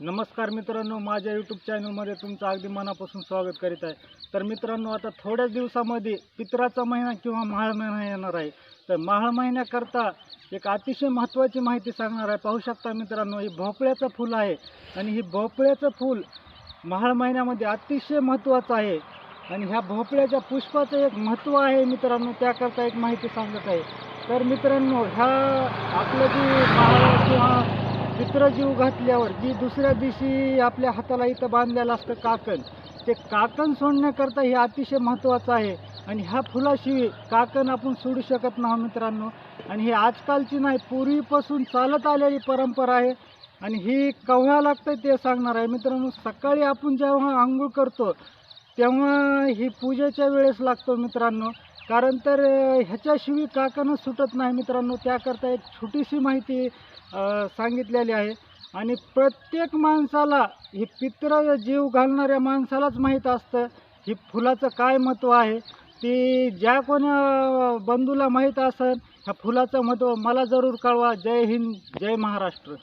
नमस्कार मित्रांनो, माझ्या यूट्यूब चॅनलमध्ये तुमचं अगदी मनापासून स्वागत करीत आहे। तर मित्रांनो, आता थोड्याच दिवसामध्ये पितराचा महिना किंवा माळ महिना येणार आहे। तर माळ महिन्याकरता एक अतिशय महत्त्वाची माहिती सांगणार आहे। पाहू शकता मित्रांनो, ही भोपळ्याचं फूल आहे आणि ही भोपळ्याचं फूल माळ महिन्यामध्ये अतिशय महत्त्वाचं आहे। आणि ह्या भोपळ्याच्या पुष्पाचं एक महत्त्व आहे मित्रांनो, त्याकरता एक माहिती सांगत आहे। तर मित्रांनो, ह्या आपलं जी माळ किंवा पितृजीव घातल्यावर जी दुसऱ्या दिवशी आपल्या हाताला इथं बांधलेलं असतं काकण, ते काकण सोडण्याकरता हे अतिशय महत्त्वाचं आहे। आणि ह्या फुलाशिवाय काकण आपण सोडू शकत नाही मित्रांनो। आणि हे आजकालची नाही, पूर्वीपासून चालत आलेली परंपरा आहे। आणि ही केव्हा लागतं ते सांगणार आहे मित्रांनो। सकाळी आपण जेव्हा अंघोळ करतो तेव्हा ही पूजेच्या वेळेस लागतो मित्रांनो। कारण तर ह्याच्याशिवाय काकणच सुटत नाही मित्रांनो। त्याकरता एक छोटीशी माहिती सांगितलेली आहे। आणि प्रत्येक माणसाला, ही पितृ जीव घालणाऱ्या माणसालाच माहीत असतं ही फुलाचं काय महत्त्व आहे। ती ज्या कोणी बंधूला माहीत असेल ह्या फुलाचं महत्त्व मला जरूर कळवा। जय हिंद, जय महाराष्ट्र।